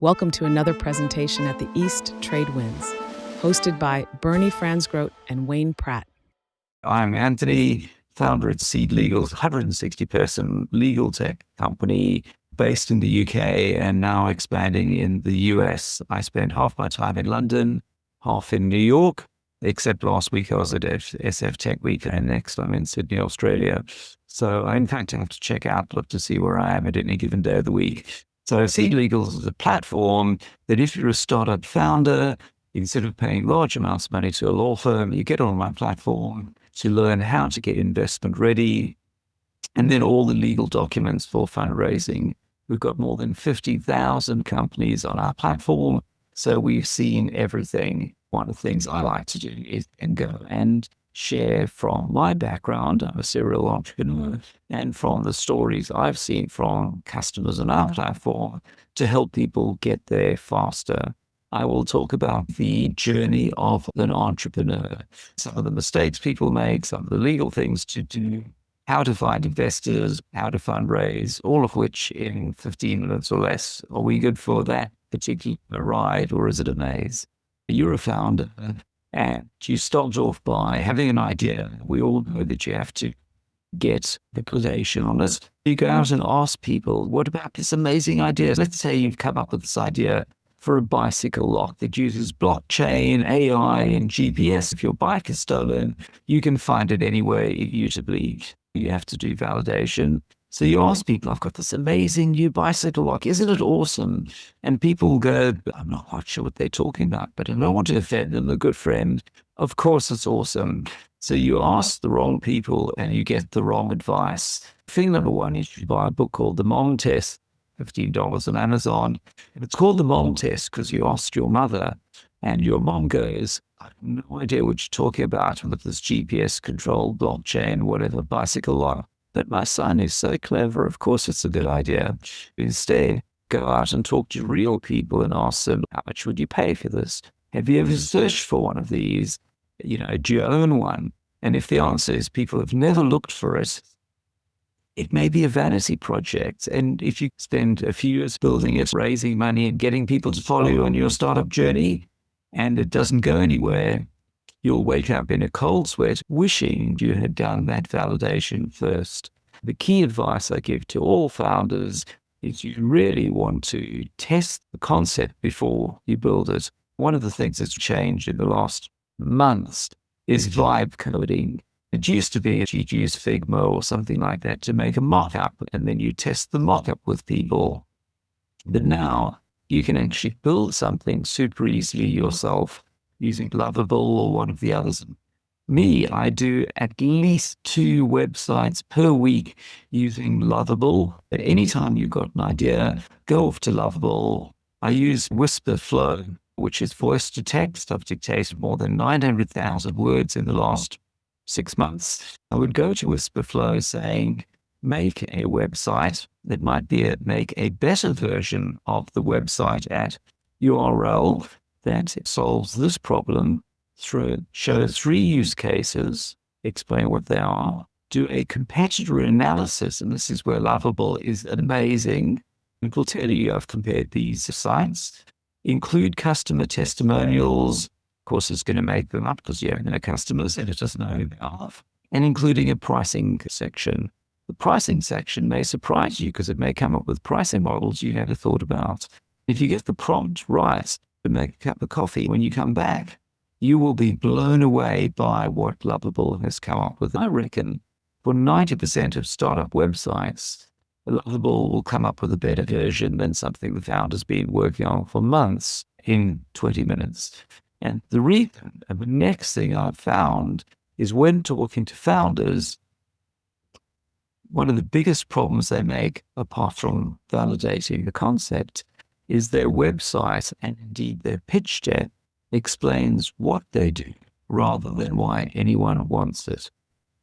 Welcome to another presentation at the East Trade Winds, hosted by Bernie Fransgrote and Wayne Pratt. I'm Anthony, founder at SeedLegals, 160-person legal tech company based in the UK and now expanding in the US. I spend half my time in London, half in New York, except last week I was at SF Tech Week, and next I'm in Sydney, Australia. So in fact, I have to check out, look to see where I am at any given day of the week. So SeedLegals is a platform that if you're a startup founder, instead of paying large amounts of money to a law firm, you get on my platform to learn how to get investment ready, and then all the legal documents for fundraising. We've got more than 50,000 companies on our platform, so we've seen everything. One of the things I like to do is go and share from my background. I'm a serial entrepreneur, and from the stories I've seen from customers on our platform to help people get there faster. I will talk about the journey of an entrepreneur, some of the mistakes people make, some of the legal things to do, how to find investors, how to fundraise, all of which in 15 minutes or less. Are we good for that particular ride, or is it a maze? You're a founder and you start off by having an idea. We all know that you have to get the validation on it. You go out and ask people, what about this amazing idea? Let's say you've come up with this idea for a bicycle lock that uses blockchain, AI, and GPS. If your bike is stolen, you can find it anywhere immutable. You have to do validation. So you ask people, I've got this amazing new bicycle lock. Isn't it awesome? And people go, I'm not quite sure what they're talking about, but I don't want to offend them, a good friend. Of course it's awesome. So you ask the wrong people and you get the wrong advice. Thing number one is you buy a book called The Mom Test, $15 on Amazon. And it's called The Mom Test because you asked your mother and your mom goes, I have no idea what you're talking about with this GPS controlled blockchain, whatever, bicycle lock. But my son is so clever, of course it's a good idea. Instead, go out and talk to real people and ask them, how much would you pay for this? Have you ever searched for one of these? Do you own one? And if the answer is people have never looked for it, it may be a vanity project. And if you spend a few years building it, raising money and getting people to follow you on your startup journey, and it doesn't go anywhere, you'll wake up in a cold sweat wishing you had done that validation first. The key advice I give to all founders is you really want to test the concept before you build it. One of the things that's changed in the last months is vibe coding. It used to be you'd use Figma or something like that to make a mock-up, and then you test the mock-up with people. But now you can actually build something super easily yourself using Lovable or one of the others. Me, I do at least 2 websites per week using Lovable. At any time you've got an idea, go off to Lovable. I use Whisper Flow, which is voice to text. I've dictated more than 900,000 words in the last 6 months. I would go to Whisper Flow saying, make a website that might be make a better version of the website at URL that solves this problem, show 3 use cases, explain what they are, do a competitor analysis, and this is where Lovable is amazing. It will tell you I've compared these sites, include customer testimonials. Of course, it's going to make them up because you own the customers and it doesn't know who they are, and including a pricing section. The pricing section may surprise you because it may come up with pricing models you never thought about. If you get the prompt right to make a cup of coffee when you come back, you will be blown away by what Lovable has come up with. I reckon for 90% of startup websites, Lovable will come up with a better version than something the founder's been working on for months in 20 minutes. And the next thing I've found is when talking to founders, one of the biggest problems they make, apart from validating the concept, is their website, and indeed their pitch deck explains what they do rather than why anyone wants it.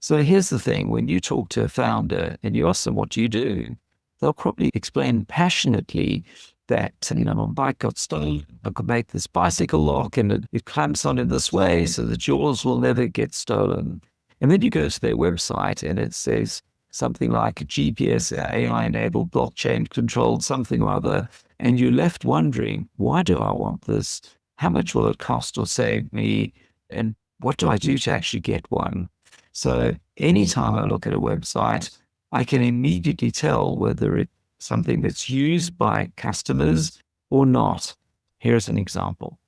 So here's the thing, when you talk to a founder and you ask them what you do, they'll probably explain passionately that, my bike got stolen, I could make this bicycle lock and it clamps on in this way so that yours will never get stolen. And then you go to their website and it says, something like a GPS, AI-enabled, blockchain-controlled something or other, and you're left wondering, why do I want this? How much will it cost or save me? And what do I do to actually get one? So anytime I look at a website, I can immediately tell whether it's something that's used by customers or not. Here's an example.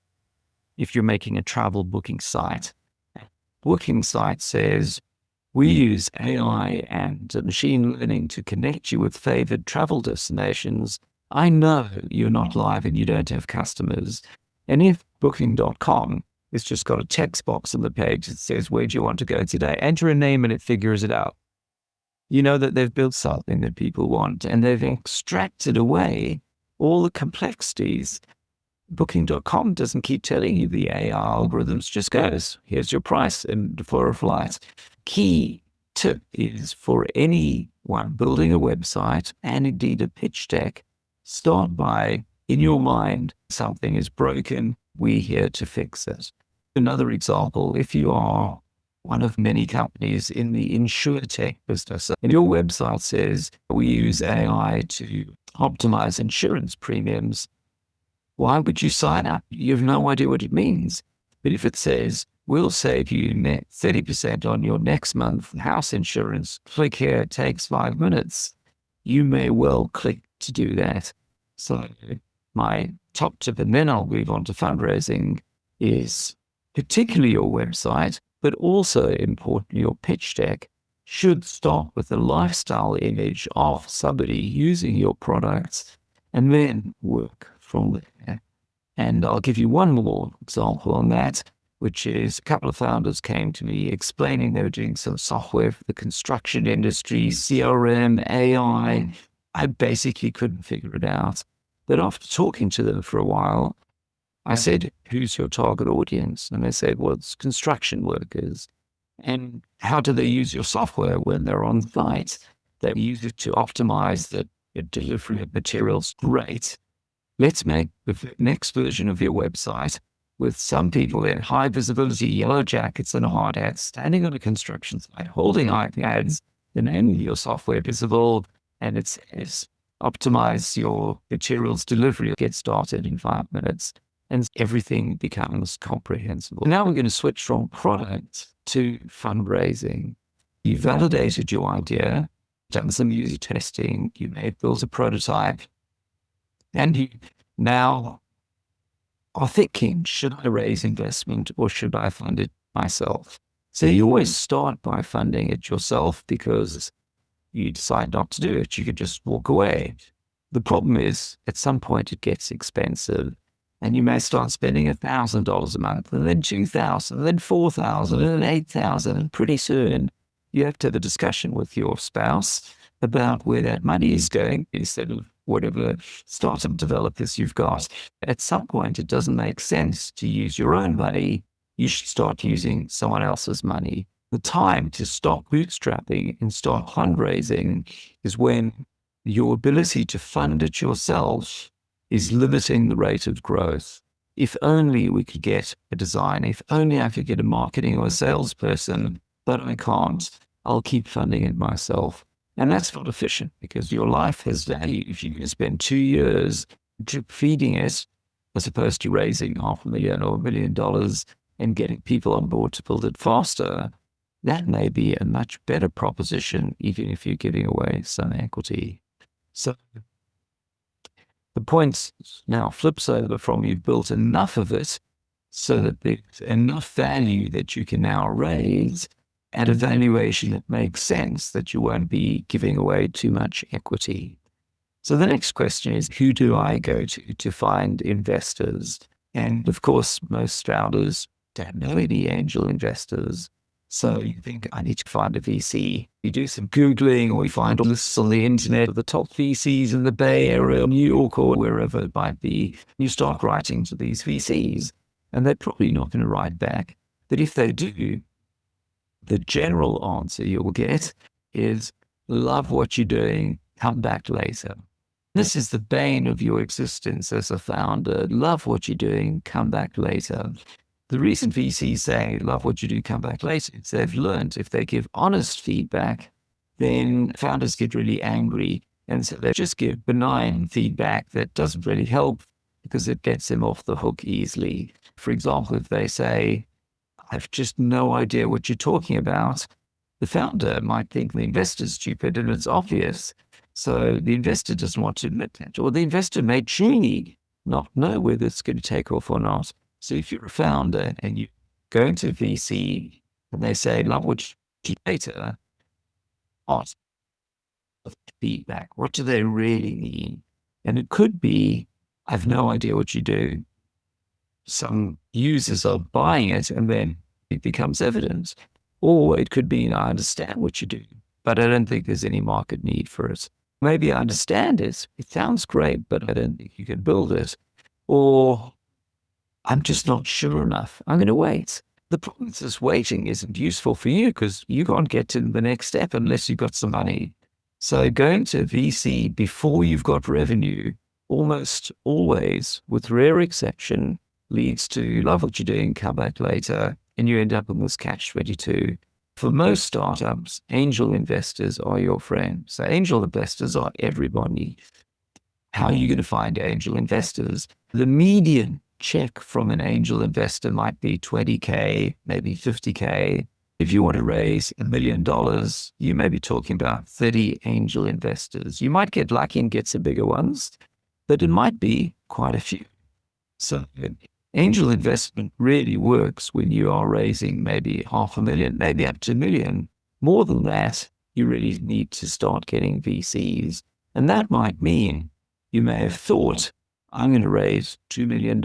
If you're making a travel booking site says, we use AI and machine learning to connect you with favored travel destinations. I know you're not live and you don't have customers. And if booking.com has just got a text box on the page that says, where do you want to go today? Enter a name and it figures it out. You know that they've built something that people want and they've extracted away all the complexities. Booking.com doesn't keep telling you the AI algorithms, just goes, here's your price and for a flight. Key tip is for anyone building a website and indeed a pitch deck, start by, in your mind, something is broken, we're here to fix it. Another example, if you are one of many companies in the insurtech business, and your website says, we use AI to optimize insurance premiums, why would you sign up? You have no idea what it means. But if it says, we'll save you net 30% on your next month house insurance, click here, it takes 5 minutes, you may well click to do that. So my top tip, and then I'll move on to fundraising, is particularly your website, but also importantly, your pitch deck should start with a lifestyle image of somebody using your products and then work from there. And I'll give you one more example on that, which is a couple of founders came to me explaining they were doing some software for the construction industry, CRM, AI. I basically couldn't figure it out. But after talking to them for a while, I said, who's your target audience? And they said, well, it's construction workers. And how do they use your software when they're on site? They use it to optimize the delivery of materials. Great. Let's make the next version of your website with some people in high visibility yellow jackets and hard hats standing on a construction site holding iPads, the name of your software visible, and it says, optimize your materials delivery, get started in 5 minutes, and everything becomes comprehensible. Now we're going to switch from product to fundraising. You validated your idea, done some user testing, you may have built a prototype, and you now are thinking, should I raise investment or should I fund it myself? So you always start by funding it yourself because you decide not to do it. You could just walk away. The problem is at some point it gets expensive and you may start spending $1,000 a month and then $2,000, and then $4,000 and then $8,000. And pretty soon you have to have a discussion with your spouse about where that money is going instead of whatever startup developers you've got. At some point, it doesn't make sense to use your own money. You should start using someone else's money. The time to stop bootstrapping and start fundraising is when your ability to fund it yourself is limiting the rate of growth. If only we could get a design, if only I could get a marketing or a salesperson, but I can't. I'll keep funding it myself. And that's not efficient because your life has value. If you can spend 2 years feeding it, as opposed to raising $500,000 or $1 million and getting people on board to build it faster, that may be a much better proposition, even if you're giving away some equity. So the point now flips over from you've built enough of it so that there's enough value that you can now raise at a valuation that makes sense, that you won't be giving away too much equity. So the next question is, who do I go to find investors? And of course, most founders don't know any angel investors. So you think, I need to find a VC. You do some Googling or you find lists on the internet of the top VCs in the Bay Area, New York, or wherever it might be. You start writing to these VCs and they're probably not going to write back. But if they do, the general answer you'll get is, love what you're doing, come back later. This is the bane of your existence as a founder. Love what you're doing, come back later. The reason VCs say, love what you do, come back later, is they've learned if they give honest feedback, then founders get really angry. And so they just give benign feedback that doesn't really help because it gets them off the hook easily. For example, if they say, I've just no idea what you're talking about, the founder might think the investor's stupid and it's obvious. So the investor doesn't want to admit that, or the investor may truly not know whether it's going to take off or not. So if you're a founder and you go into VC and they say, love what you later, ask for feedback. What do they really mean? And it could be, I've no idea what you do. Some users are buying it and then it becomes evidence. Or it could be, I understand what you do, but I don't think there's any market need for it. Maybe I understand it. It sounds great, but I don't think you can build it. Or I'm just not sure enough. I'm going to wait. The problem is this waiting isn't useful for you because you can't get to the next step unless you've got some money. So going to VC before you've got revenue, almost always, with rare exception, leads to love what you're doing, come back later, and you end up in this catch-22. For most startups, angel investors are your friend. So angel investors are everybody. How are you going to find angel investors? The median check from an angel investor might be 20K, maybe 50K. If you want to raise $1 million, you may be talking about 30 angel investors. You might get lucky and get some bigger ones, but it might be quite a few. So angel investment really works when you are raising maybe $500,000, maybe up to $1 million. More than that, you really need to start getting VCs. And that might mean you may have thought, I'm going to raise $2 million.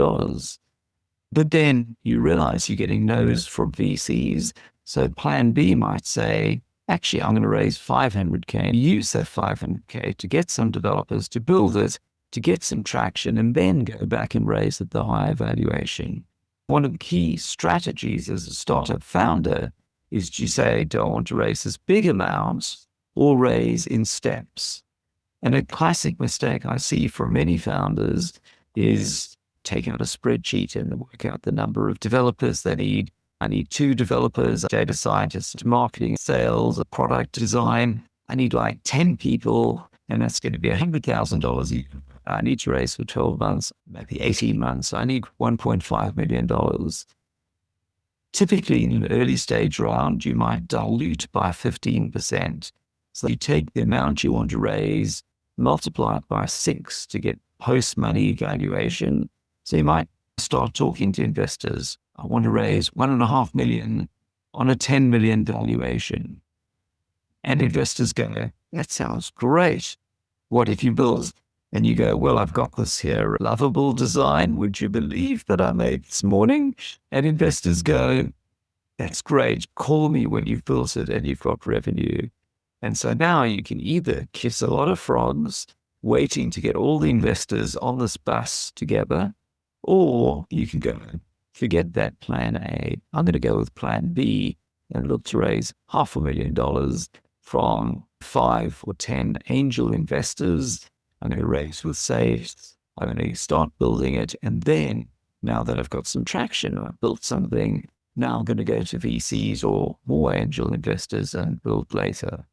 But then you realize you're getting no's from VCs. So plan B might say, actually, I'm going to raise 500K and use that 500K to get some developers to build it, to get some traction, and then go back and raise at the higher valuation. One of the key strategies as a startup founder is to say, do I want to raise this big amount or raise in steps? And a classic mistake I see from many founders is take out a spreadsheet and work out the number of developers they need. I need 2 developers, data scientists, marketing, sales, a product design. I need like 10 people, and that's going to be $100,000 a year. I need to raise for 12 months, maybe 18 months. I need $1.5 million. Typically in an early stage round, you might dilute by 15%. So you take the amount you want to raise, multiply it by 6 to get post-money valuation. So you might start talking to investors. I want to raise $1.5 million on a $10 million valuation. And investors go, that sounds great. What if you build? And you go, well, I've got this here lovable design. Would you believe that I made this morning? And investors go, that's great. Call me when you've built it and you've got revenue. And so now you can either kiss a lot of frogs, waiting to get all the investors on this bus together, or you can go, forget that plan A. I'm going to go with plan B and look to raise $500,000 from 5 or 10 angel investors. I'm going to raise with safes. I'm going to start building it. And then now that I've got some traction, I've built something, now I'm going to go to VCs or more angel investors and build later.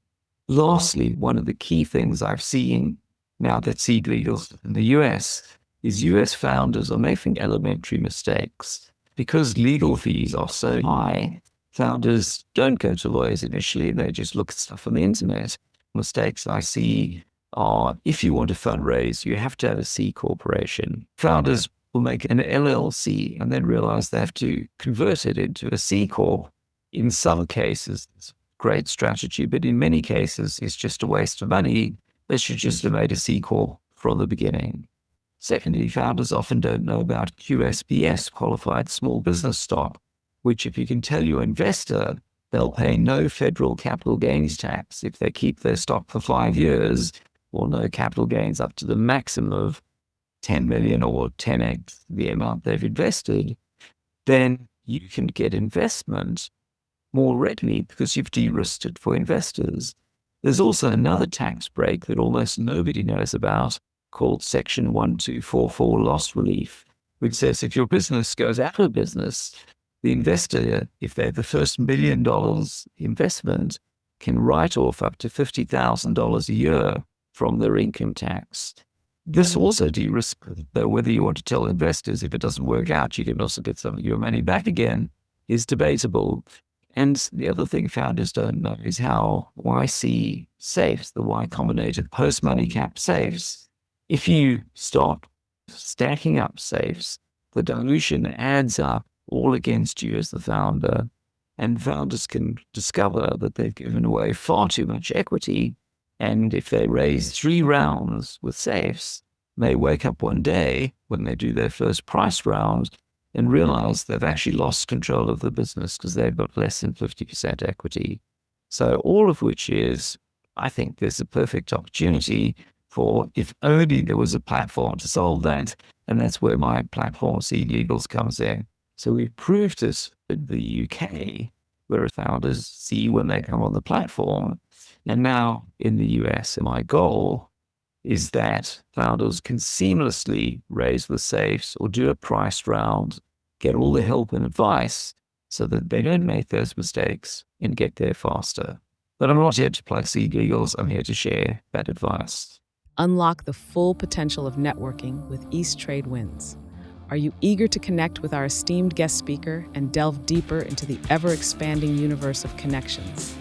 Lastly, one of the key things I've seen now that SeedLegals in the US is US founders are making elementary mistakes. Because legal fees are so high, founders don't go to lawyers initially. They just look at stuff on the internet. Mistakes I see are, if you want to fundraise, you have to have a C corporation. Founders will make an LLC and then realize they have to convert it into a C corp. In some cases, it's a great strategy, but in many cases, it's just a waste of money. They should just have made a C corp from the beginning. Secondly, founders often don't know about QSBS, Qualified Small Business Stock, which if you can tell your investor, they'll pay no federal capital gains tax if they keep their stock for 5 years, or no capital gains up to the maximum of 10 million or 10x the amount they've invested, then you can get investment more readily because you've de-risked it for investors. There's also another tax break that almost nobody knows about called Section 1244 loss relief, which says if your business goes out of business, the investor, if they have the first $1 million investment, can write off up to $50,000 a year from their income tax. This also de-risks, though, whether you want to tell investors if it doesn't work out, you can also get some of your money back again, is debatable. And the other thing founders don't know is how YC safes, the Y Combinator post-money cap safes. If you start stacking up safes, the dilution adds up all against you as the founder, and founders can discover that they've given away far too much equity. And if they raise 3 rounds with safes, they wake up one day when they do their first price round and realize they've actually lost control of the business because they've got less than 50% equity. So all of which is, I think there's a perfect opportunity for, if only there was a platform to solve that. And that's where my platform, SeedLegals, comes in. So we've proved this in the UK, where founders see when they come on the platform. And now in the US, my goal is that founders can seamlessly raise the safes or do a priced round, get all the help and advice so that they don't make those mistakes and get there faster. But I'm not here to plug SeedLegals. I'm here to share that advice. Unlock the full potential of networking with East Trade Winds. Are you eager to connect with our esteemed guest speaker and delve deeper into the ever-expanding universe of connections?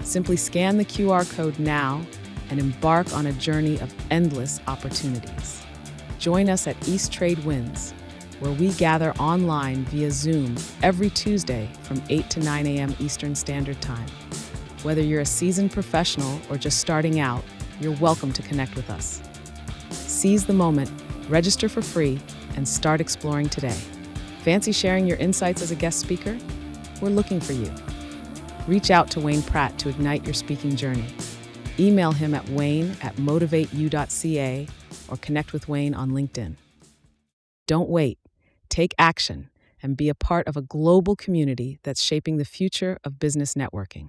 Simply scan the QR code now and embark on a journey of endless opportunities. Join us at East Trade Winds, where we gather online via Zoom every Tuesday from 8 to 9 a.m. Eastern Standard Time. Whether you're a seasoned professional or just starting out, you're welcome to connect with us. Seize the moment, register for free, and start exploring today. Fancy sharing your insights as a guest speaker? We're looking for you. Reach out to Wayne Pratt to ignite your speaking journey. Email him at wayne@motivateyou.ca or connect with Wayne on LinkedIn. Don't wait. Take action and be a part of a global community that's shaping the future of business networking.